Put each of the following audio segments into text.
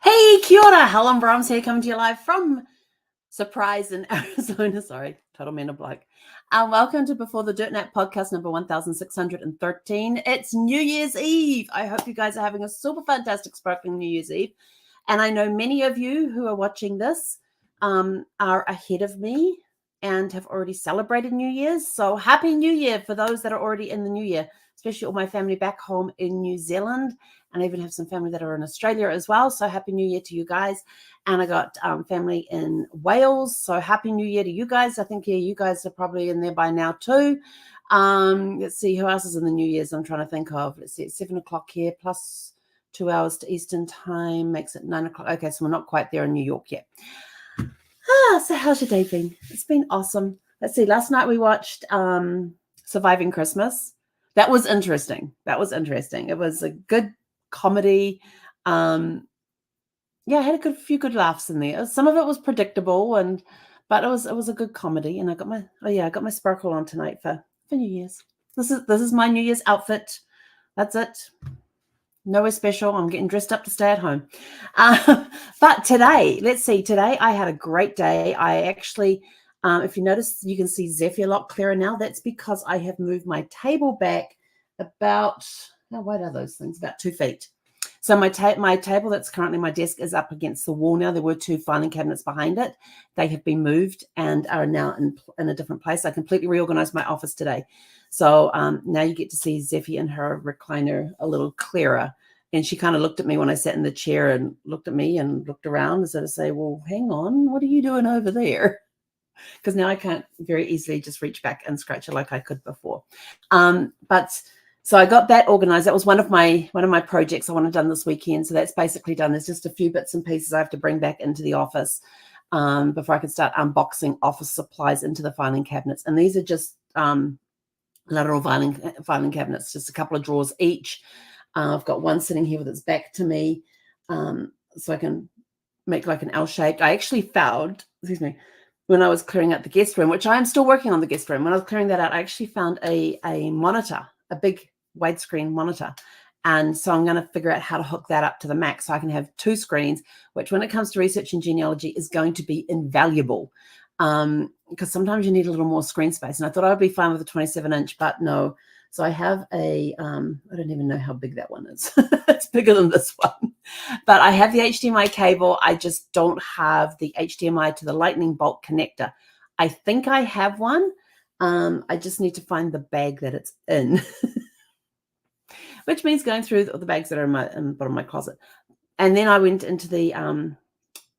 Hey, kia ora, Helen Brahms here, coming to you live from Surprise in Arizona. Sorry, total man of black. Welcome to Before the Dirt Nap podcast number 1613. It's New Year's Eve. I hope you guys are having a super fantastic, sparkling New Year's Eve. And I know many of you who are watching this are ahead of me and have already celebrated New Year's. So happy New Year for those that are already in the New Year, especially all my family back home in New Zealand. And I even have some family that are in Australia as well. So happy New Year to you guys. And I got family in Wales. So happy New Year to you guys. I think, yeah, you guys are probably in there by now too. Let's see, who else is in the New Year's I'm trying to think of. Let's see, it's 7 o'clock here, plus 2 hours to Eastern time, makes it 9 o'clock. Okay, so we're not quite there in New York yet. So how's your day been? It's been awesome. Let's see, last night we watched Surviving Christmas. That was interesting. It was a good comedy. Yeah, I had a few good laughs in there. Some of it was predictable, but it was a good comedy. And I got my sparkle on tonight for New Year's. This is my New Year's outfit. That's it. Nowhere special. I'm getting dressed up to stay at home. But today, let's see. Today I had a great day. I actually, if you notice, you can see Zephy a lot clearer now. That's because I have moved my table back about, how wide are those things? About 2 feet. So my table that's currently my desk is up against the wall now. There were 2 filing cabinets behind it. They have been moved and are now in a different place. I completely reorganized my office today. So now you get to see Zephy in her recliner a little clearer. And she kind of looked at me when I sat in the chair and looked at me and looked around as though to say, well, hang on, what are you doing over there? Because now I can't very easily just reach back and scratch it like I could before. So I got that organized. That was one of my projects I want to done this weekend. So that's basically done. There's just a few bits and pieces I have to bring back into the office before I can start unboxing office supplies into the filing cabinets. And these are just lateral filing cabinets, just a couple of drawers each. I've got one sitting here with its back to me, so I can make like an L shape. I actually found, when I was clearing out the guest room, which I am still working on the guest room. When I was clearing that out, I actually found a monitor, a big widescreen monitor. And so I'm going to figure out how to hook that up to the Mac so I can have 2 screens, which when it comes to research and genealogy is going to be invaluable. Because sometimes you need a little more screen space. And I thought I would be fine with a 27-inch, but no. So I have I don't even know how big that one is. It's bigger than this one. But I have the HDMI cable. I just don't have the HDMI to the lightning bolt connector. I think I have one. I just need to find the bag that it's in, which means going through the bags that are in the bottom of my closet. And then I went into the, and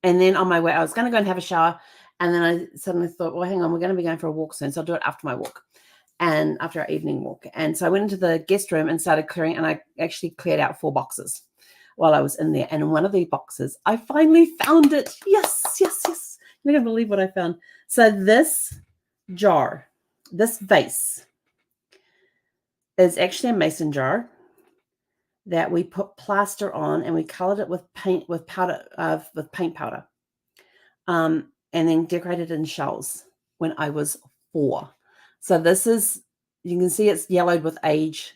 then on my way, I was going to go and have a shower. And then I suddenly thought, well, hang on, we're going to be going for a walk soon. So I'll do it after my walk and after our evening walk. And so I went into the guest room and started clearing, and I actually cleared out 4 boxes while I was in there. And in one of the boxes, I finally found it. Yes. You're not going to believe what I found. So this jar, this vase is actually a mason jar that we put plaster on, and we colored it with paint powder. And then decorated in shells when I was 4. So this is, you can see it's yellowed with age,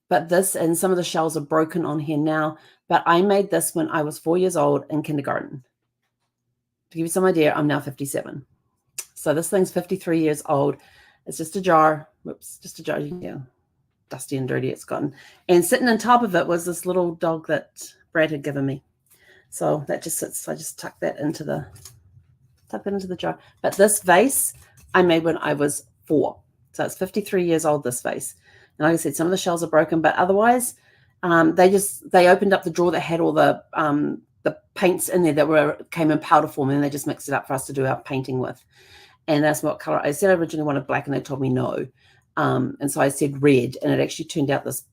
but this, and some of the shells are broken on here now, but I made this when I was 4 years old in kindergarten. To give you some idea, I'm now 57. So this thing's 53 years old. It's just a jar. Whoops, just a jar. Yeah, dusty and dirty it's gotten. And sitting on top of it was this little dog that Brad had given me. So that just sits, I just tuck that into the jar. But this vase I made when I was 4. So it's 53 years old, this vase. And like I said, some of the shells are broken, but otherwise they opened up the drawer that had all the paints in there that came in powder form, and they just mixed it up for us to do our painting with. And that's what color. I said I originally wanted black, and they told me no. And so I said red, and it actually turned out this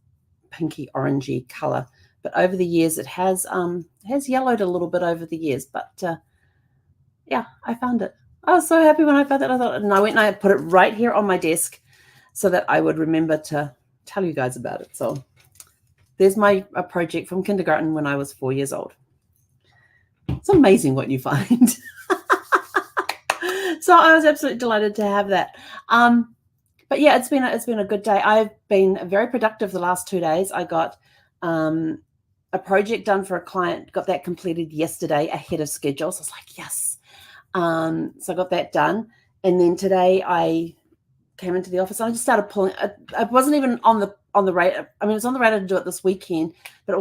pinky orangey color. But over the years, it has yellowed a little bit over the years. But yeah, I found it. I was so happy when I found it. I thought, and I went and I put it right here on my desk so that I would remember to tell you guys about it. So there's a project from kindergarten when I was 4 years old. It's amazing what you find. So I was absolutely delighted to have that. But yeah, it's been a good day. I've been very productive the last 2 days. I got a project done for a client, got that completed yesterday ahead of schedule. So I was like, yes. So I got that done. And then today I came into the office and I just started pulling. I wasn't even on the radar. I mean, it was on the radar to do it this weekend, but I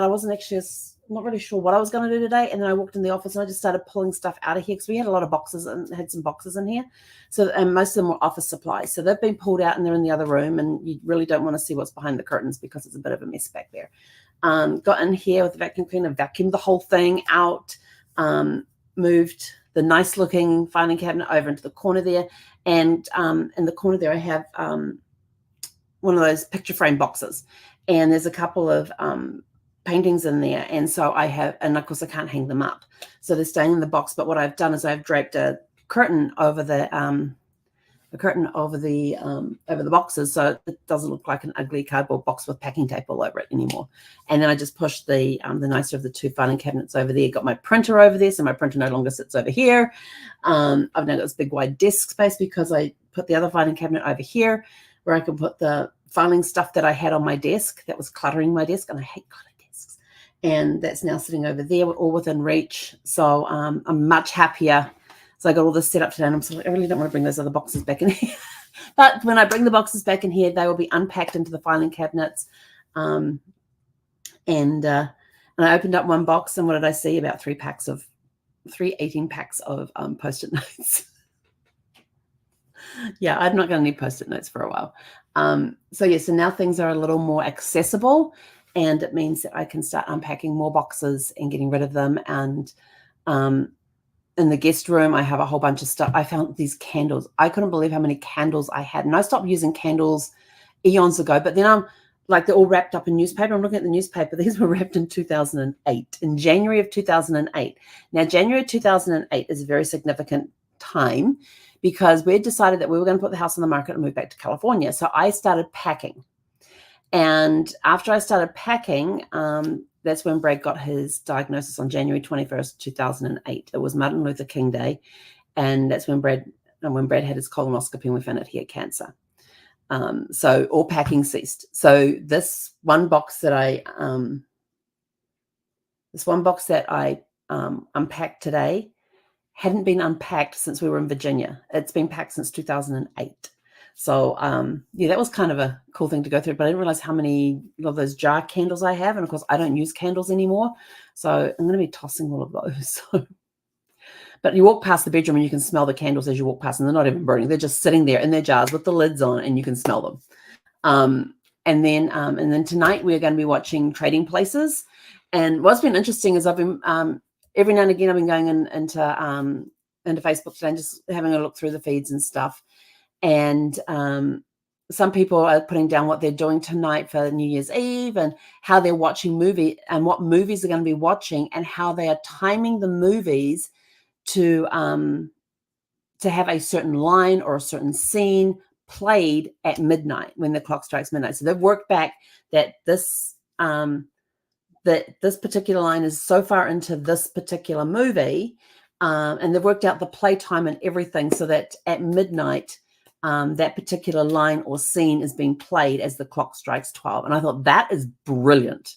wasn't actually not really sure what I was going to do today. And then I walked in the office and I just started pulling stuff out of here because we had a lot of boxes and had some boxes in here. So, and most of them were office supplies. So they've been pulled out and they're in the other room, and you really don't want to see what's behind the curtains because it's a bit of a mess back there. Got in here with the vacuum cleaner, vacuumed the whole thing out, moved the nice looking filing cabinet over into the corner there. And in the corner there, I have one of those picture frame boxes, and there's a couple of paintings in there. And so I have, and of course I can't hang them up, so they're staying in the box. But what I've done is I've draped a curtain over the boxes, so it doesn't look like an ugly cardboard box with packing tape all over it anymore. And then I just pushed the nicer of the two filing cabinets over there. Got my printer over there, so my printer no longer sits over here. I've now got this big wide desk space because I put the other filing cabinet over here, where I can put the filing stuff that I had on my desk that was cluttering my desk, and I hate cluttered desks. And that's now sitting over there, all within reach. So I'm much happier. So I got all this set up today, and I'm sort of like, I really don't want to bring those other boxes back in here. But when I bring the boxes back in here, they will be unpacked into the filing cabinets. And I opened up one box, and what did I see? About 3 18 packs of Post-it notes. Yeah, I'm not going to need Post-it notes for a while. So now things are a little more accessible, and it means that I can start unpacking more boxes and getting rid of them. And in the guest room, I have a whole bunch of stuff. I found these candles. I couldn't believe how many candles I had. And I stopped using candles eons ago, but then I'm like, they're all wrapped up in newspaper. I'm looking at the newspaper. These were wrapped in 2008, in January of 2008. Now, January 2008 is a very significant time because we had decided that we were going to put the house on the market and move back to California. So I started packing. And after I started packing, that's when Brad got his diagnosis on January 21st, 2008. It was Martin Luther King Day. And that's when Brad had his colonoscopy and we found out he had cancer. So all packing ceased. So this one box that I unpacked today hadn't been unpacked since we were in Virginia. It's been packed since 2008. So, that was kind of a cool thing to go through, but I didn't realize how many of those jar candles I have. And of course, I don't use candles anymore. So I'm going to be tossing all of those. But you walk past the bedroom and you can smell the candles as you walk past, and they're not even burning. They're just sitting there in their jars with the lids on, and you can smell them. And then tonight we're going to be watching Trading Places. And what's been interesting is I've been, every now and again, I've been going into Facebook today and just having a look through the feeds and stuff. And some people are putting down what they're doing tonight for New Year's Eve and how they're watching movie and what movies they're going to be watching and how they are timing the movies to have a certain line or a certain scene played at midnight when the clock strikes midnight. So they've worked back that this particular line is so far into this particular movie, and they've worked out the play time and everything so that at midnight, that particular line or scene is being played as the clock strikes 12. And I thought that is brilliant.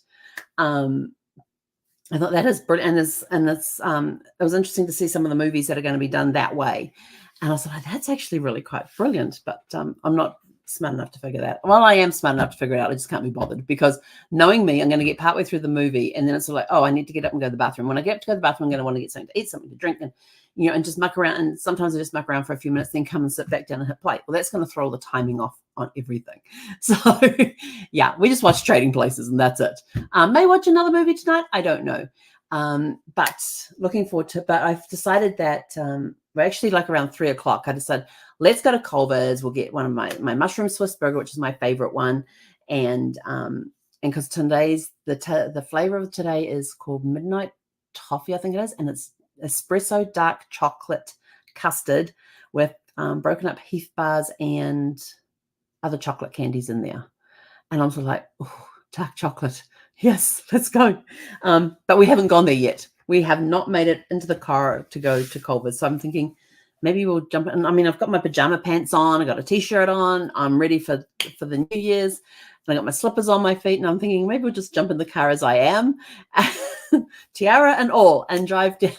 I thought that is brilliant. And it was interesting to see some of the movies that are going to be done that way. And I was like, that's actually really quite brilliant. But I'm not smart enough to figure that. Well, I am smart enough to figure it out. I just can't be bothered because knowing me, I'm going to get partway through the movie and then it's like, oh, I need to get up and go to the bathroom. When I get up to go to the bathroom, I'm going to want to get something to eat, something to drink, and and just muck around. And sometimes I just muck around for a few minutes, then come and sit back down and hit play. Well, that's going to throw the timing off on everything. So yeah, we just watch Trading Places and that's it. May watch another movie tonight. I don't know. But looking forward to it. But I've decided that we're actually like around 3:00. I decided let's go to Culver's. We'll get one of my mushroom Swiss burger, which is my favorite one. And because today's the flavor of today is called Midnight Toffee, I think it is. And it's espresso dark chocolate custard with broken up Heath bars and other chocolate candies in there. And I'm sort of like, oh, dark chocolate. Yes, let's go. But we haven't gone there yet. We have not made it into the car to go to Culver's. So I'm thinking maybe we'll jump in. I mean, I've got my pajama pants on. I got a t-shirt on. I'm ready for the New Year's. And I got my slippers on my feet. And I'm thinking maybe we'll just jump in the car as I am, tiara and all, and drive down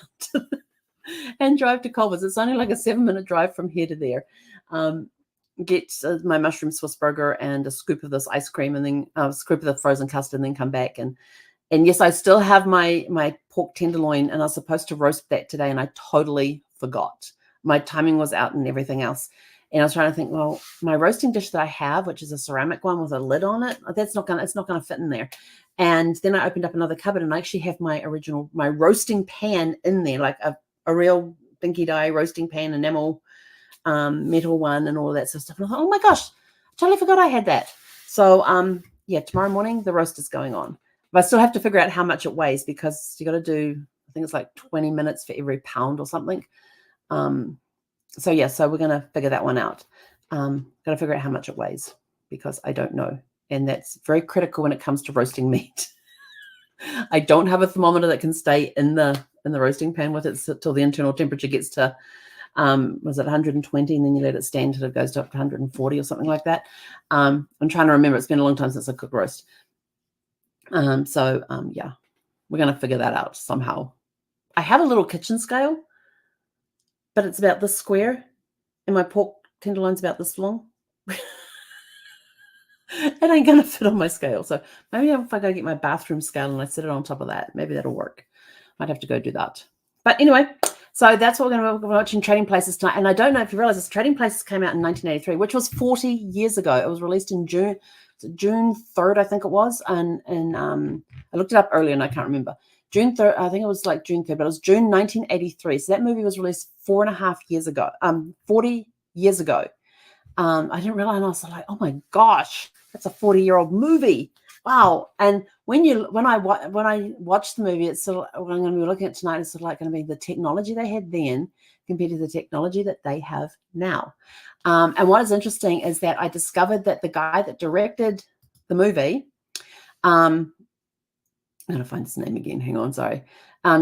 to Culver's. It's only like a 7-minute drive from here to there. Get my mushroom Swiss burger and a scoop of this ice cream, and then a scoop of the frozen custard, and then come back. And yes, I still have my pork tenderloin, and I was supposed to roast that today, and I totally forgot. My timing was out and everything else. And I was trying to think, well, my roasting dish that I have, which is a ceramic one with a lid on it, it's not gonna fit in there. And then I opened up another cupboard, and I actually have my roasting pan in there, like a real Binky Dye roasting pan, enamel metal one, and all of that sort of stuff. And I thought, oh my gosh, I totally forgot I had that. So yeah, tomorrow morning the roast is going on. But I still have to figure out how much it weighs, because you got to do, I think it's like 20 minutes for every pound or something. So yeah, so we're going to figure that one out. Got to figure out how much it weighs, because I don't know. And that's very critical when it comes to roasting meat. I don't have a thermometer that can stay in the roasting pan with it till the internal temperature gets to, was it 120, and then you let it stand till it goes to up to 140 or something like that. I'm trying to remember. It's been a long time since I cooked roast. Yeah, we're going to figure that out somehow. I have a little kitchen scale, but it's about this square, and my pork tenderloin's about this long. It ain't going to fit on my scale. So maybe if I go get my bathroom scale and I set it on top of that, maybe that'll work. Might have to go do that. But anyway, so that's what we're going to be watching, Trading Places tonight. And I don't know if you realize this, Trading Places came out in 1983, which was 40 years ago. It was released in June 3rd, I think it was. And I looked it up earlier and I can't remember. June 3rd, I think it was like June 3rd, but it was June 1983. So that movie was released 4.5 years ago, 40 years ago. I didn't realize, and I was like, oh my gosh, that's a 40-year-old movie. Wow. And when I watched the movie, it's sort of, what I'm going to be looking at tonight is sort of like going to be the technology they had then compared to the technology that they have now. And what is interesting is that I discovered that the guy that directed the movie, I'm going to find his name again. Hang on, sorry.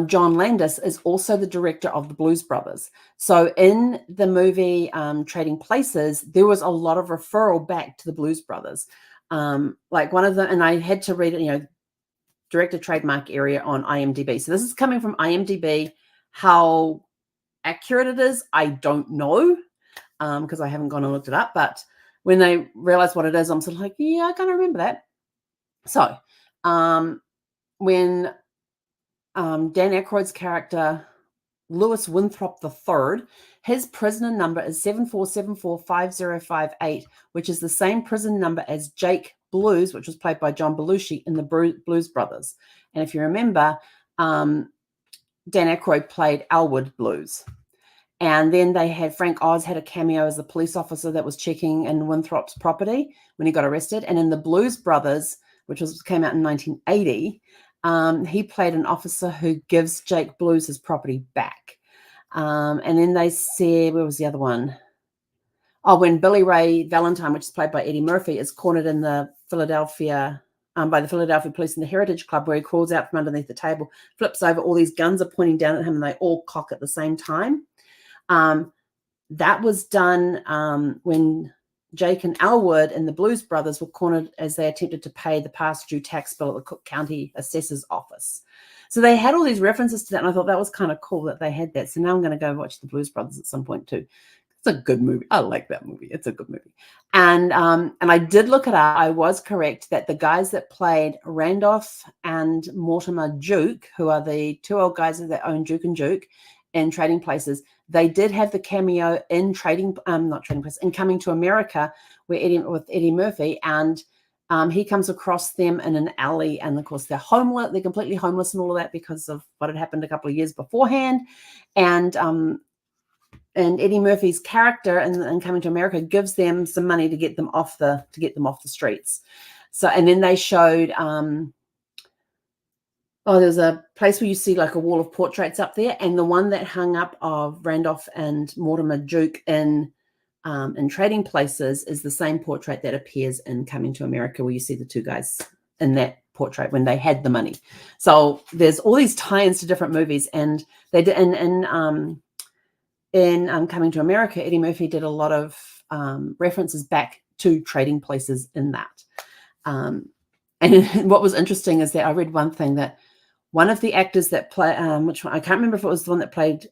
John Landis is also the director of the Blues Brothers. So in the movie Trading Places, there was a lot of referral back to the Blues Brothers. Like one of them, and I had to read it, director trademark area on IMDb. So this is coming from IMDb. How accurate it is, I don't know, because I haven't gone and looked it up. But when they realize what it is, I'm sort of like, yeah, I kind of remember that. So when Dan Aykroyd's character, Lewis Winthrop III, his prisoner number is 74745058, which is the same prison number as Jake Blues, which was played by John Belushi in the Blues Brothers. And if you remember, Dan Aykroyd played Elwood Blues. And then they had Frank Oz had a cameo as the police officer that was checking in Winthrop's property when he got arrested. And in the Blues Brothers, which came out in 1980, he played an officer who gives Jake Blues his property back. And then they said, where was the other one? Oh, when Billy Ray Valentine, which is played by Eddie Murphy, is cornered in the Philadelphia, by the Philadelphia police in the Heritage Club, where he crawls out from underneath the table, flips over, all these guns are pointing down at him, and they all cock at the same time. That was done when Jake and Elwood and the Blues Brothers were cornered as they attempted to pay the past due tax bill at the Cook County Assessor's Office. So they had all these references to that, and I thought that was kind of cool that they had that. So now I'm going to go watch the Blues Brothers at some point too. It's a good movie. I like that movie. It's a good movie. And I did look it up. I was correct that the guys that played Randolph and Mortimer Duke, who are the two old guys that own Duke and Duke in Trading Places, they did have the cameo in in Coming to America, with Eddie Murphy, and he comes across them in an alley, and of course they're homeless. They're completely homeless and all of that because of what had happened a couple of years beforehand. And Eddie Murphy's character in Coming to America gives them some money to get them off the streets. So, and then they showed there's a place where you see like a wall of portraits up there, and the one that hung up of Randolph and Mortimer Duke in Trading Places is the same portrait that appears in Coming to America, where you see the two guys in that portrait when they had the money. So there's all these tie-ins to different movies, and they did in Coming to America, Eddie Murphy did a lot of references back to trading places in that. And what was interesting is that I read one thing that one of the actors that play, which one, I can't remember if it was the one that played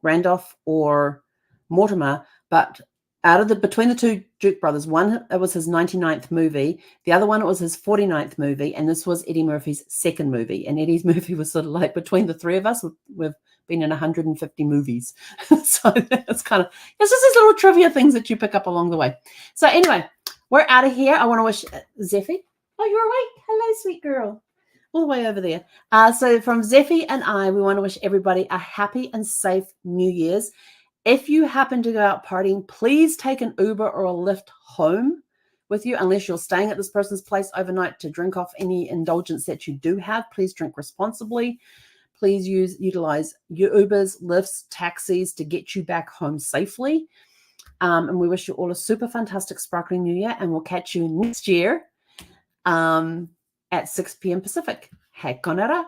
Randolph or Mortimer, but between the two Duke brothers, one, it was his 99th movie. The other one, it was his 49th movie. And this was Eddie Murphy's second movie. And Eddie's movie was sort of like, between the three of us, we've been in 150 movies. So it's just these little trivia things that you pick up along the way. So anyway, we're out of here. I want to wish Zeffie. Oh, you're awake. Hello, sweet girl. All the way over there. So from Zeffie and I, we want to wish everybody a happy and safe New Year's. If you happen to go out partying, please take an Uber or a Lyft home with you, unless you're staying at this person's place overnight to drink off any indulgence that you do have. Please drink responsibly. Please utilize your Ubers, Lyfts, taxis to get you back home safely. And we wish you all a super fantastic, sparkling New Year, and we'll catch you next year at 6 p.m. Pacific. Hei konara.